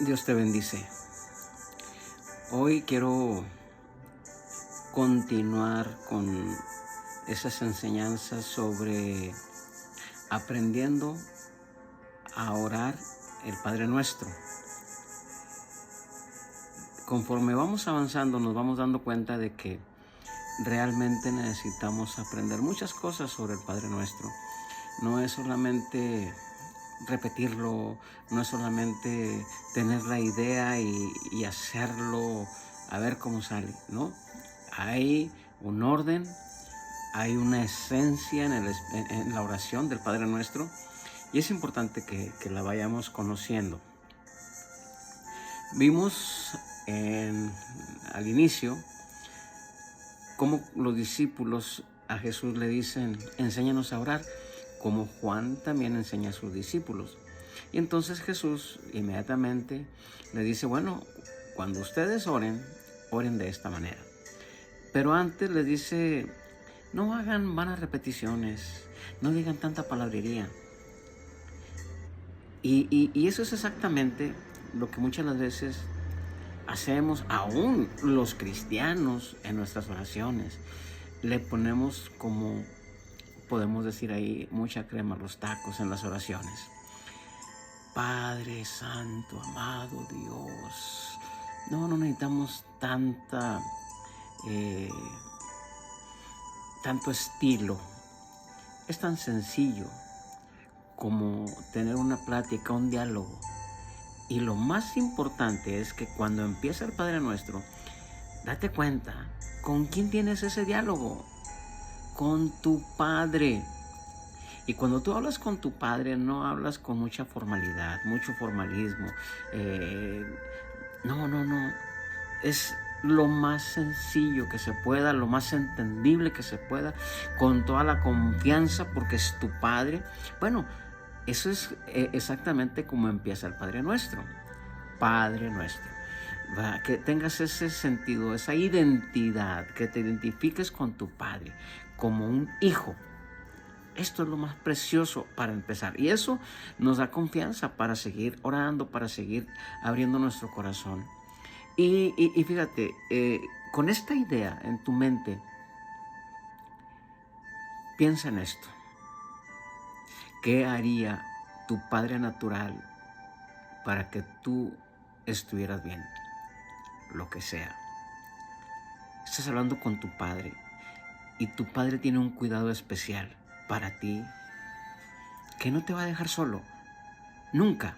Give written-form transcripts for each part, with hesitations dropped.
Dios te bendice. Hoy quiero continuar con esas enseñanzas sobre aprendiendo a orar el Padre Nuestro. Conforme vamos avanzando, nos vamos dando cuenta de que realmente necesitamos aprender muchas cosas sobre el Padre Nuestro. No es solamente repetirlo, no es solamente tener la idea y hacerlo a ver cómo sale, ¿no? Hay un orden, hay una esencia en la oración del Padre Nuestro y es importante que la vayamos conociendo. Vimos al inicio cómo los discípulos a Jesús le dicen: enséñanos a orar, como Juan también enseña a sus discípulos. Y entonces Jesús inmediatamente le dice: bueno, cuando ustedes oren, oren de esta manera. Pero antes les dice: no hagan vanas repeticiones, no digan tanta palabrería. Y eso es exactamente lo que muchas las veces hacemos, aún los cristianos, en nuestras oraciones. Le ponemos, como podemos decir ahí, mucha crema a los tacos en las oraciones. Padre Santo, amado Dios. No necesitamos tanto estilo. Es tan sencillo como tener una plática, un diálogo. Y lo más importante es que cuando empieza el Padre Nuestro, date cuenta, ¿con quién tienes ese diálogo? Con tu Padre. Y cuando tú hablas con tu Padre, no hablas con mucha formalidad, mucho formalismo. No. Es lo más sencillo que se pueda, lo más entendible que se pueda, con toda la confianza, porque es tu Padre. Bueno, eso es exactamente como empieza el Padre Nuestro. Padre Nuestro. Que tengas ese sentido, esa identidad, que te identifiques con tu Padre como un hijo. Esto es lo más precioso para empezar. Y eso nos da confianza para seguir orando, para seguir abriendo nuestro corazón. Y fíjate, con esta idea en tu mente, piensa en esto. ¿Qué haría tu Padre natural para que tú estuvieras bien? Lo que sea. Estás hablando con tu Padre y tu Padre tiene un cuidado especial para ti, que no te va a dejar solo, nunca.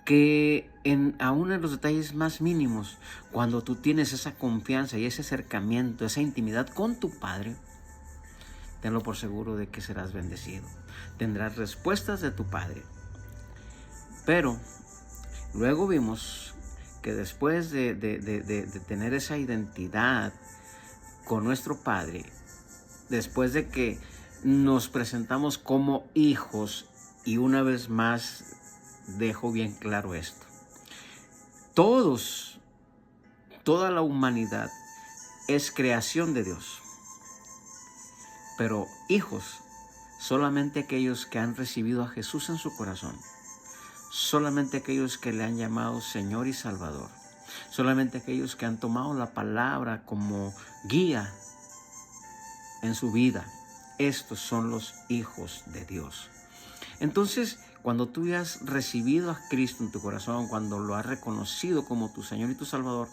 Que aún en los detalles más mínimos, cuando tú tienes esa confianza y ese acercamiento, esa intimidad con tu Padre, tenlo por seguro de que serás bendecido. Tendrás respuestas de tu Padre. Pero luego vimos que después de tener esa identidad con nuestro Padre, después de que nos presentamos como hijos, y una vez más dejo bien claro esto: toda la humanidad es creación de Dios, pero hijos solamente aquellos que han recibido a Jesús en su corazón, solamente aquellos que le han llamado Señor y Salvador, solamente aquellos que han tomado la palabra como guía en su vida. Estos son los hijos de Dios. Entonces, cuando tú has recibido a Cristo en tu corazón, cuando lo has reconocido como tu Señor y tu Salvador,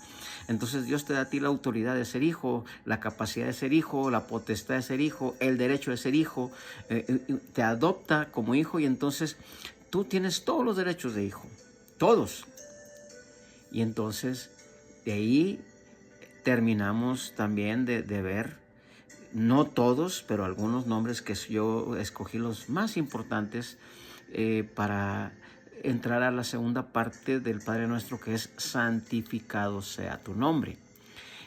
entonces Dios te da a ti la autoridad de ser hijo, la capacidad de ser hijo, la potestad de ser hijo, el derecho de ser hijo. Te adopta como hijo y entonces tú tienes todos los derechos de hijo, todos. Y entonces de ahí terminamos también de ver, no todos, pero algunos nombres que yo escogí, los más importantes, para entrar a la segunda parte del Padre Nuestro, que es: santificado sea tu nombre.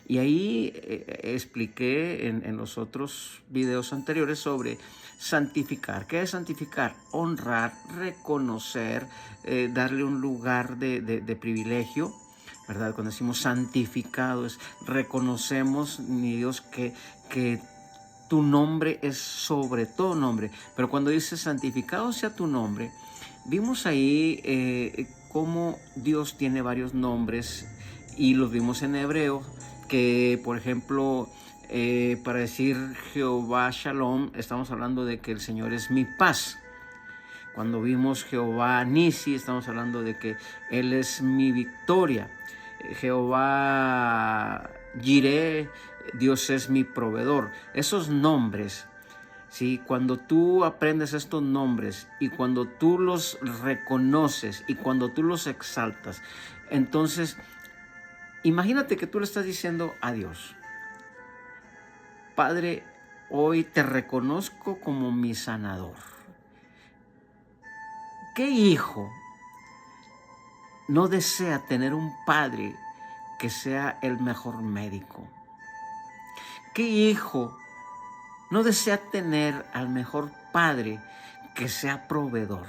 Y ahí expliqué en los otros videos anteriores sobre santificar. ¿Qué es santificar? Honrar, reconocer, darle un lugar de privilegio, ¿verdad? Cuando decimos santificado, reconocemos, mi Dios, que tu nombre es sobre todo nombre. Pero cuando dice santificado sea tu nombre, vimos ahí cómo Dios tiene varios nombres y los vimos en hebreo, que por ejemplo, para decir Jehová Shalom, estamos hablando de que el Señor es mi paz. Cuando vimos Jehová Nisi, estamos hablando de que Él es mi victoria. Jehová Jireh, Dios es mi proveedor. Esos nombres, ¿sí? Cuando tú aprendes estos nombres y cuando tú los reconoces y cuando tú los exaltas, entonces imagínate que tú le estás diciendo a Dios: Padre, hoy te reconozco como mi sanador. ¿Qué hijo no desea tener un padre que sea el mejor médico? ¿Qué hijo no desea tener al mejor padre que sea proveedor?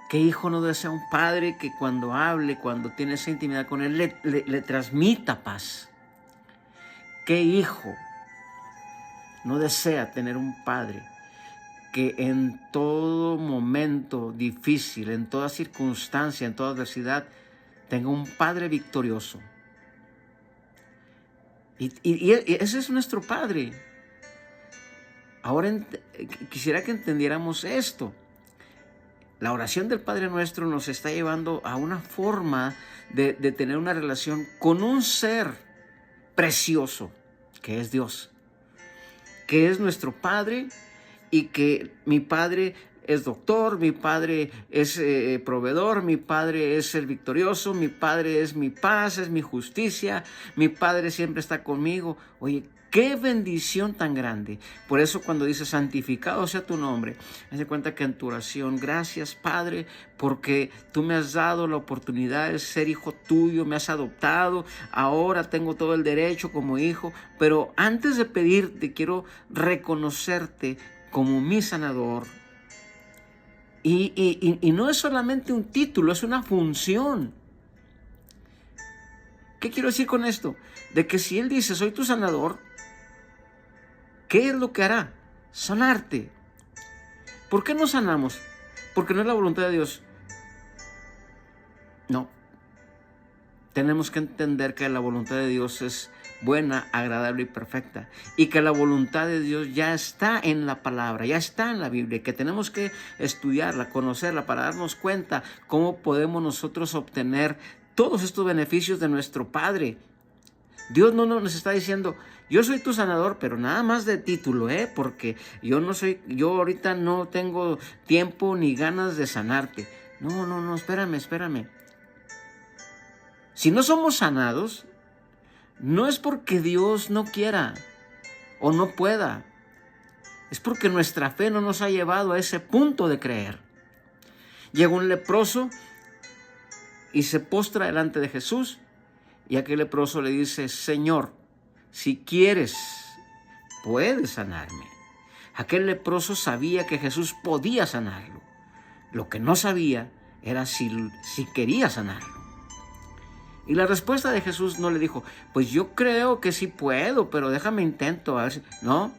¿Qué hijo no desea un padre que cuando hable, cuando tiene esa intimidad con él, le transmita paz? ¿Qué hijo no desea tener un padre que en todo momento difícil, en toda circunstancia, en toda adversidad, tenga un padre victorioso? Y ese es nuestro Padre. Ahora quisiera que entendiéramos esto. La oración del Padre Nuestro nos está llevando a una forma de tener una relación con un ser precioso, que es Dios, que es nuestro Padre, y que mi Padre es doctor, mi Padre es proveedor, mi Padre es el victorioso, mi Padre es mi paz, es mi justicia, mi Padre siempre está conmigo. Oye, qué bendición tan grande. Por eso cuando dice santificado sea tu nombre, me doy cuenta que en tu oración, gracias Padre, porque tú me has dado la oportunidad de ser hijo tuyo, me has adoptado, ahora tengo todo el derecho como hijo, pero antes de pedirte quiero reconocerte como mi sanador. Y no es solamente un título, es una función. ¿Qué quiero decir con esto? De que si Él dice, soy tu sanador, ¿qué es lo que hará? Sanarte. ¿Por qué no sanamos? Porque no es la voluntad de Dios. No. Tenemos que entender que la voluntad de Dios es buena, agradable y perfecta, y que la voluntad de Dios ya está en la palabra, ya está en la Biblia, y que tenemos que estudiarla, conocerla, para darnos cuenta cómo podemos nosotros obtener todos estos beneficios de nuestro Padre. Dios no nos está diciendo, yo soy tu sanador, pero nada más de título, porque yo ahorita no tengo tiempo ni ganas de sanarte. No, espérame. Si no somos sanados, no es porque Dios no quiera o no pueda. Es porque nuestra fe no nos ha llevado a ese punto de creer. Llega un leproso y se postra delante de Jesús, y aquel leproso le dice, Señor, si quieres, puedes sanarme. Aquel leproso sabía que Jesús podía sanarlo. Lo que no sabía era si quería sanarlo. Y la respuesta de Jesús no le dijo, pues yo creo que sí puedo, pero déjame intento, a ver si... No.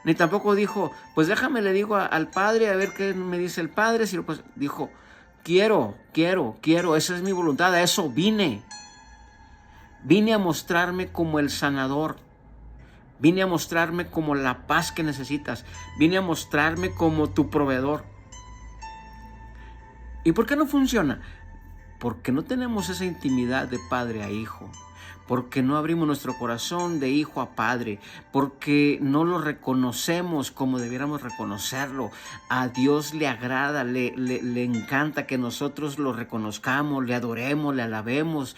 Ni tampoco dijo, pues déjame le digo al Padre a ver qué me dice el Padre. Sino pues dijo, quiero, esa es mi voluntad, a eso vine. Vine a mostrarme como el sanador. Vine a mostrarme como la paz que necesitas. Vine a mostrarme como tu proveedor. ¿Y por qué no funciona? Porque no tenemos esa intimidad de padre a hijo, porque no abrimos nuestro corazón de hijo a padre, porque no lo reconocemos como debiéramos reconocerlo. A Dios le agrada, le encanta que nosotros lo reconozcamos, le adoremos, le alabemos.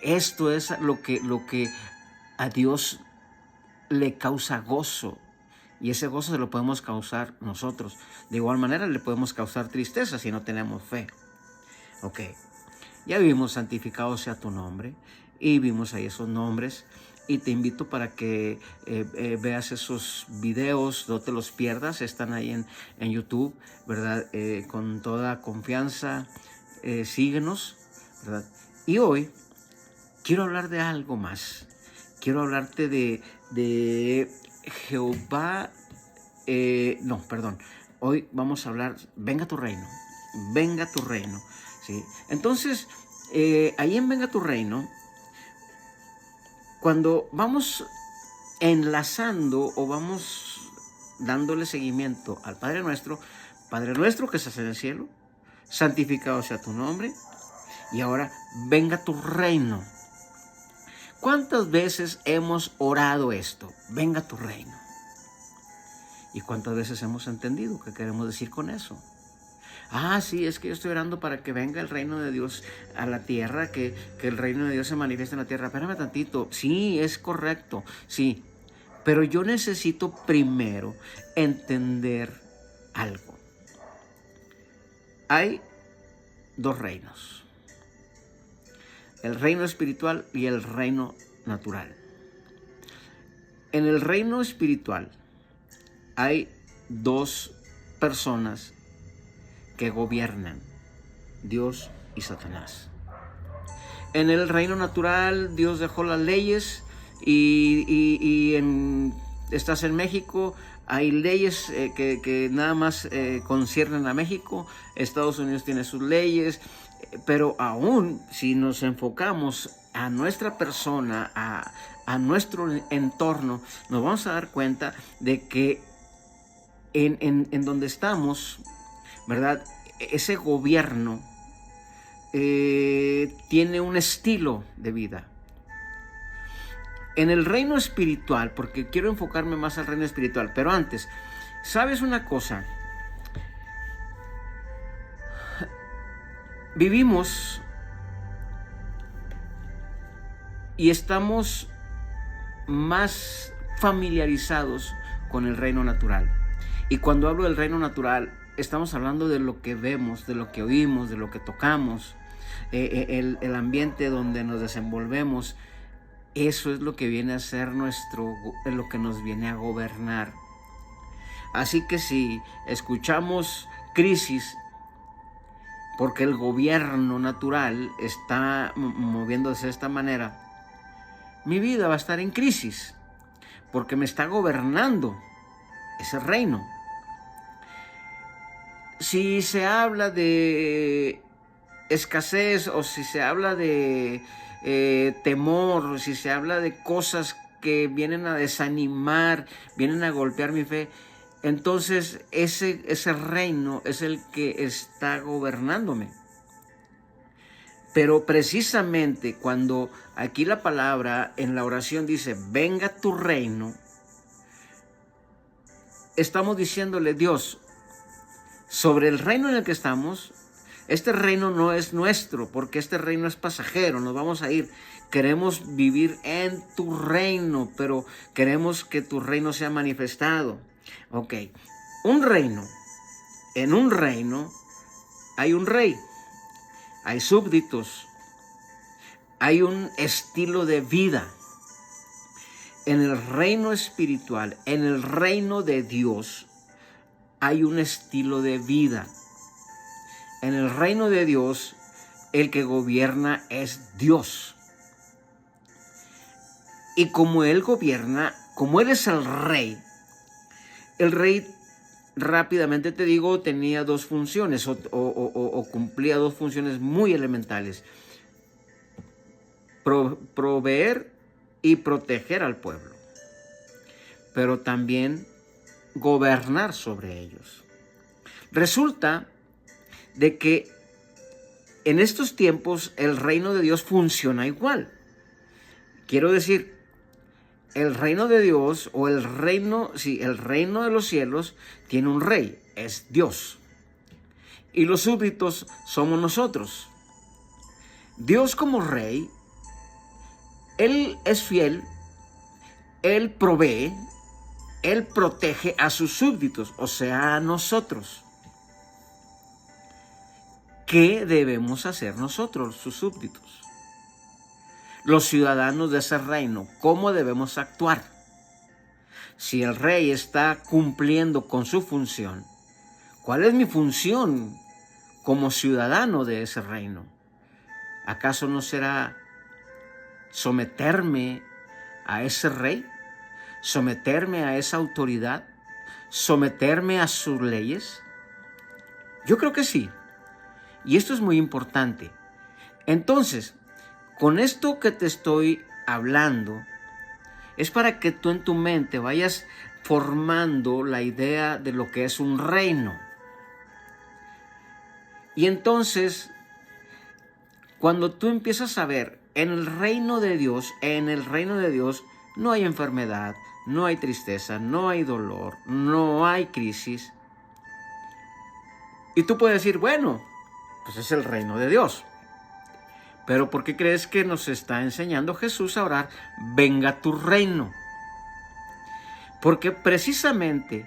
Esto es lo que a Dios le causa gozo. Y ese gozo se lo podemos causar nosotros. De igual manera le podemos causar tristeza si no tenemos fe. Ok. Ya vimos santificado sea tu nombre, y vimos ahí esos nombres, y te invito para que veas esos videos, no te los pierdas, están ahí en YouTube, ¿verdad? Con toda confianza, síguenos, ¿verdad? Y hoy quiero hablar de algo más, quiero hablarte de Jehová, hoy vamos a hablar, venga tu reino. venga tu reino. ¿Sí? Entonces, ahí en venga tu reino, cuando vamos enlazando o vamos dándole seguimiento al Padre nuestro que estás en el cielo, santificado sea tu nombre, y ahora venga tu reino. ¿Cuántas veces hemos orado esto? Venga tu reino. ¿Y cuántas veces hemos entendido qué queremos decir con eso? Ah, sí, es que yo estoy orando para que venga el reino de Dios a la tierra, que el reino de Dios se manifieste en la tierra. Espérame tantito. Sí, es correcto, sí. Pero yo necesito primero entender algo. Hay dos reinos. El reino espiritual y el reino natural. En el reino espiritual hay dos personas que gobiernan, Dios y Satanás. En el reino natural Dios dejó las leyes y estás en México, hay leyes que nada más conciernen a México. Estados Unidos tiene sus leyes, pero aún si nos enfocamos a nuestra persona, a nuestro entorno, nos vamos a dar cuenta de que en donde estamos, ¿verdad? Ese gobierno tiene un estilo de vida. En el reino espiritual, porque quiero enfocarme más al reino espiritual, pero antes, ¿sabes una cosa? Vivimos y estamos más familiarizados con el reino natural. Y cuando hablo del reino natural, estamos hablando de lo que vemos, de lo que oímos, de lo que tocamos, el ambiente donde nos desenvolvemos. Eso es lo que viene a ser lo que nos viene a gobernar. Así que si escuchamos crisis, porque el gobierno natural está moviéndose de esta manera, mi vida va a estar en crisis, porque me está gobernando ese reino. Si se habla de escasez o si se habla de temor, si se habla de cosas que vienen a desanimar, vienen a golpear mi fe, entonces ese reino es el que está gobernándome. Pero precisamente cuando aquí la palabra en la oración dice, venga tu reino, estamos diciéndole, Dios, sobre el reino en el que estamos, este reino no es nuestro, porque este reino es pasajero, nos vamos a ir. Queremos vivir en tu reino, pero queremos que tu reino sea manifestado. Ok, en un reino hay un rey, hay súbditos, hay un estilo de vida. En el reino espiritual, en el reino de Dios, hay un estilo de vida. En el reino de Dios, el que gobierna es Dios. Y como Él gobierna, como Él es el rey rápidamente te digo, tenía dos funciones o cumplía dos funciones muy elementales. Proveer y proteger al pueblo, pero también gobernar sobre ellos. Resulta de que en estos tiempos el reino de Dios funciona igual. Quiero decir, el reino de Dios o el reino de los cielos tiene un rey, es Dios. Y los súbditos somos nosotros. Dios como rey, Él es fiel, Él provee, Él protege a sus súbditos, o sea, a nosotros. ¿Qué debemos hacer nosotros, sus súbditos? Los ciudadanos de ese reino, ¿cómo debemos actuar? Si el rey está cumpliendo con su función, ¿cuál es mi función como ciudadano de ese reino? ¿Acaso no será someterme a ese rey? ¿Someterme a esa autoridad? ¿Someterme a sus leyes? Yo creo que sí. Y esto es muy importante. Entonces, con esto que te estoy hablando, es para que tú en tu mente vayas formando la idea de lo que es un reino. Y entonces, cuando tú empiezas a ver en el reino de Dios, no hay enfermedad, no hay tristeza, no hay dolor, no hay crisis. Y tú puedes decir, bueno, pues es el reino de Dios. Pero ¿por qué crees que nos está enseñando Jesús a orar, venga tu reino? Porque precisamente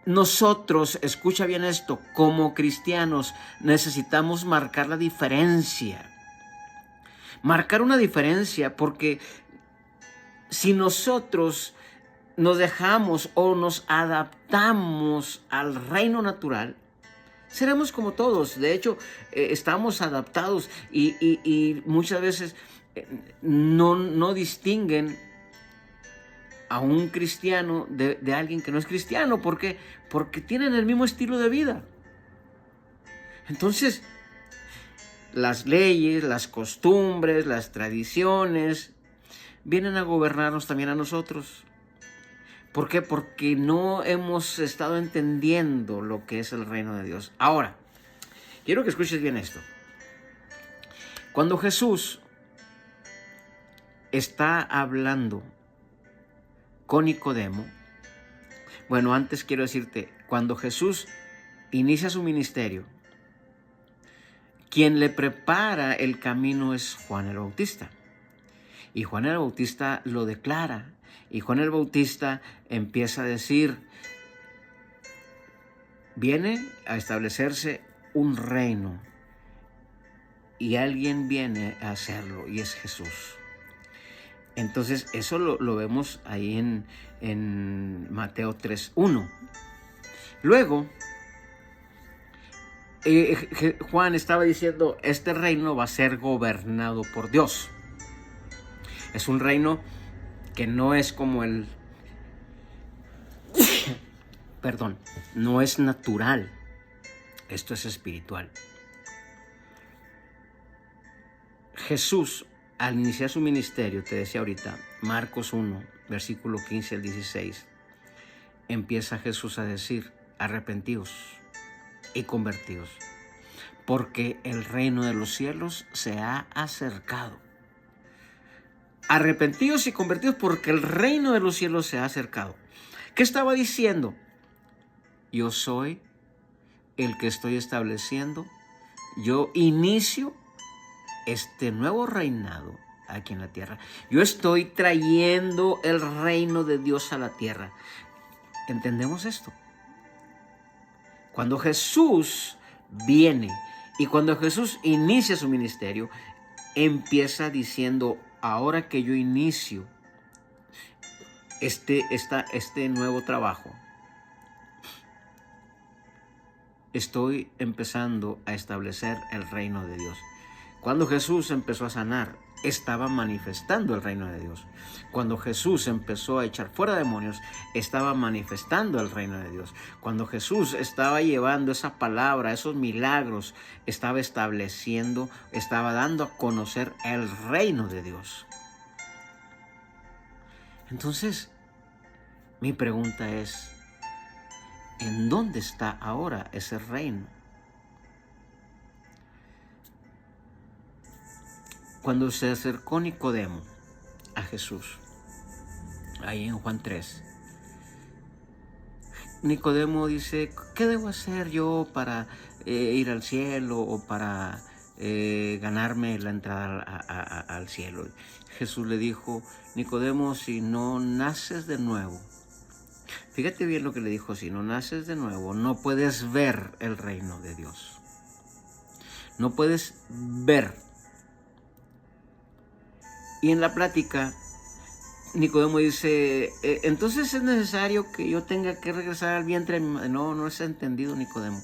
nosotros, escucha bien esto, como cristianos necesitamos marcar la diferencia. Marcar una diferencia, porque si nosotros nos dejamos o nos adaptamos al reino natural, seremos como todos. De hecho, estamos adaptados y muchas veces no distinguen a un cristiano de alguien que no es cristiano. ¿Por qué? Porque tienen el mismo estilo de vida. Entonces, las leyes, las costumbres, las tradiciones vienen a gobernarnos también a nosotros. ¿Por qué? Porque no hemos estado entendiendo lo que es el reino de Dios. Ahora, quiero que escuches bien esto. Cuando Jesús está hablando con Nicodemo, bueno, antes quiero decirte, cuando Jesús inicia su ministerio, quien le prepara el camino es Juan el Bautista. Y Juan el Bautista lo declara. Y Juan el Bautista empieza a decir, viene a establecerse un reino. Y alguien viene a hacerlo, y es Jesús. Entonces, eso lo vemos ahí en Mateo 3:1. Luego, Juan estaba diciendo, este reino va a ser gobernado por Dios. Es un reino que no es como no es natural. Esto es espiritual. Jesús, al iniciar su ministerio, te decía ahorita, Marcos 1, versículo 15 al 16, empieza Jesús a decir, arrepentíos y convertíos, porque el reino de los cielos se ha acercado. Arrepentíos y convertíos porque el reino de los cielos se ha acercado. ¿Qué estaba diciendo? Yo soy el que estoy estableciendo, yo inicio este nuevo reinado aquí en la tierra. Yo estoy trayendo el reino de Dios a la tierra. ¿Entendemos esto? Cuando Jesús viene y cuando Jesús inicia su ministerio, empieza diciendo, ahora que yo inicio este nuevo trabajo, estoy empezando a establecer el reino de Dios. Cuando Jesús empezó a sanar, estaba manifestando el reino de Dios. Cuando Jesús empezó a echar fuera demonios, estaba manifestando el reino de Dios. Cuando Jesús estaba llevando esa palabra, esos milagros, estaba estableciendo, estaba dando a conocer el reino de Dios. Entonces, mi pregunta es, ¿en dónde está ahora ese reino? Cuando se acercó Nicodemo a Jesús, ahí en Juan 3, Nicodemo dice, ¿qué debo hacer yo para ir al cielo o para ganarme la entrada al cielo? Jesús le dijo, Nicodemo, si no naces de nuevo, fíjate bien lo que le dijo, si no naces de nuevo, no puedes ver el reino de Dios. No puedes ver. Y en la plática, Nicodemo dice, entonces es necesario que yo tenga que regresar al vientre de mi madre. No es entendido, Nicodemo.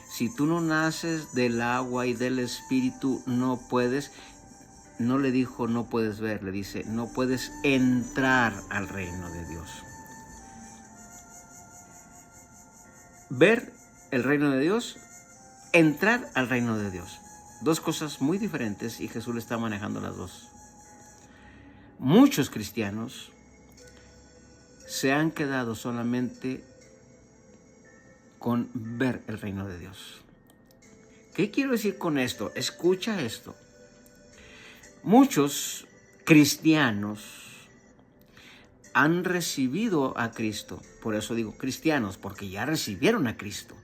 Si tú no naces del agua y del espíritu, no puedes. No le dijo no puedes ver, le dice no puedes entrar al reino de Dios. Ver el reino de Dios entrar al reino de Dios. Dos cosas muy diferentes y Jesús le está manejando las dos. Muchos cristianos se han quedado solamente con ver el reino de Dios. ¿Qué quiero decir con esto? Escucha esto. Muchos cristianos han recibido a Cristo. Por eso digo cristianos, porque ya recibieron a Cristo.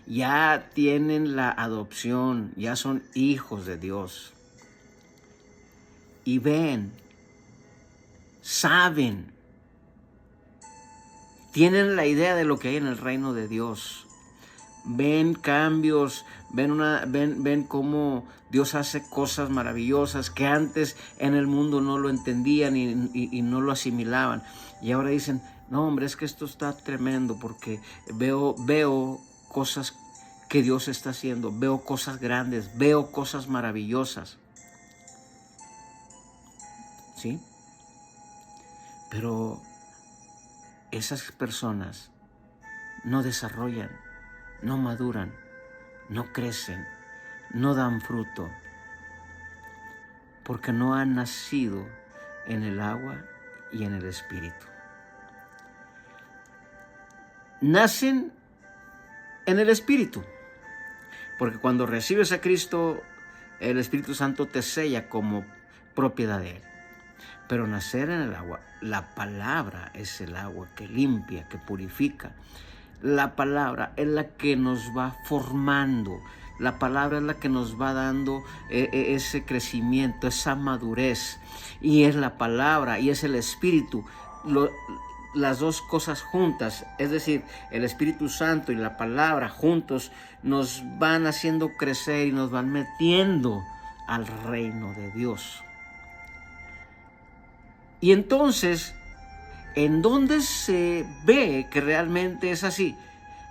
Ya tienen la adopción, ya son hijos de Dios. Y ven, saben, tienen la idea de lo que hay en el reino de Dios. Ven cambios, ven cómo Dios hace cosas maravillosas que antes en el mundo no lo entendían y no lo asimilaban. Y ahora dicen, no hombre, es que esto está tremendo porque veo cosas que Dios está haciendo, veo cosas grandes, veo cosas maravillosas. ¿Sí? Pero esas personas no desarrollan, no maduran, no crecen, no dan fruto, porque no han nacido en el agua y en el Espíritu. Nacen en el Espíritu, porque cuando recibes a Cristo, el Espíritu Santo te sella como propiedad de Él. Pero nacer en el agua, la palabra es el agua que limpia, que purifica. La palabra es la que nos va formando. La palabra es la que nos va dando ese crecimiento, esa madurez. Y es la palabra y es el Espíritu. Las dos cosas juntas, es decir, el Espíritu Santo y la palabra juntos nos van haciendo crecer y nos van metiendo al reino de Dios. Y entonces, ¿en dónde se ve que realmente es así?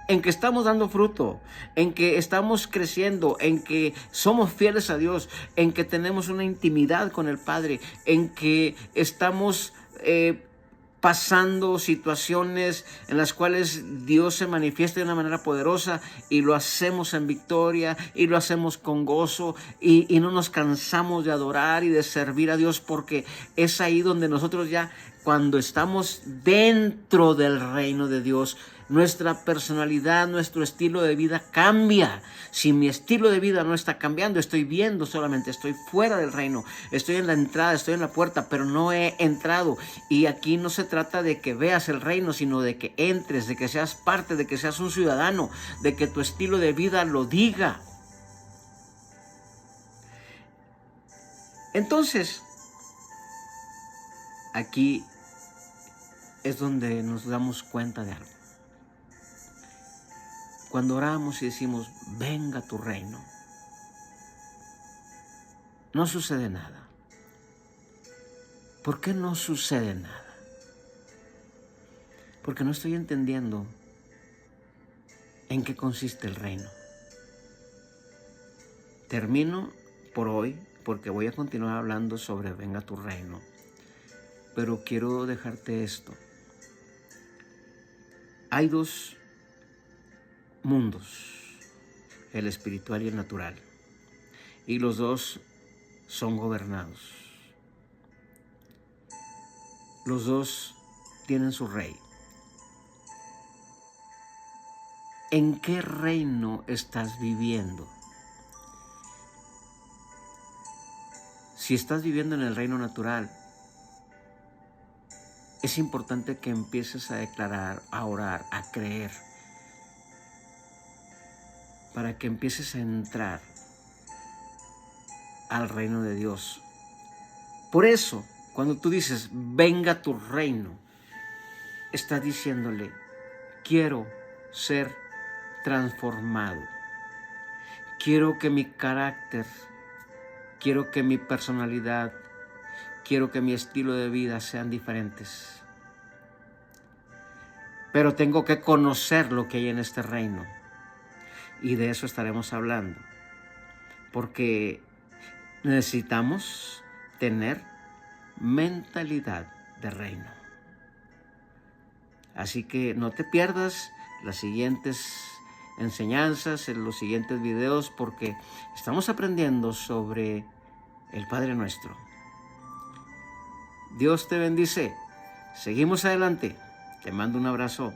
En que estamos dando fruto, en que estamos creciendo, en que somos fieles a Dios, en que tenemos una intimidad con el Padre, en que estamos pasando situaciones en las cuales Dios se manifiesta de una manera poderosa y lo hacemos en victoria y lo hacemos con gozo y no nos cansamos de adorar y de servir a Dios, porque es ahí donde nosotros ya, cuando estamos dentro del reino de Dios, nuestra personalidad, nuestro estilo de vida cambia. Si mi estilo de vida no está cambiando, estoy viendo solamente, estoy fuera del reino, estoy en la entrada, estoy en la puerta, pero no he entrado. Y aquí no se trata de que veas el reino, sino de que entres, de que seas parte, de que seas un ciudadano, de que tu estilo de vida lo diga. Entonces, aquí es donde nos damos cuenta de algo. Cuando oramos y decimos, venga tu reino, no sucede nada. ¿Por qué no sucede nada? Porque no estoy entendiendo en qué consiste el reino. Termino por hoy, porque voy a continuar hablando sobre venga tu reino. Pero quiero dejarte esto. Hay dos mundos, el espiritual y el natural, y los dos son gobernados. Los dos tienen su rey. ¿En qué reino estás viviendo? Si estás viviendo en el reino natural, es importante que empieces a declarar, a orar, a creer, para que empieces a entrar al reino de Dios. Por eso, cuando tú dices, venga tu reino, estás diciéndole, quiero ser transformado. Quiero que mi carácter, quiero que mi personalidad, quiero que mi estilo de vida sean diferentes. Pero tengo que conocer lo que hay en este reino. Y de eso estaremos hablando. Porque necesitamos tener mentalidad de reino. Así que no te pierdas las siguientes enseñanzas en los siguientes videos porque estamos aprendiendo sobre el Padre Nuestro. Dios te bendice. Seguimos adelante. Te mando un abrazo.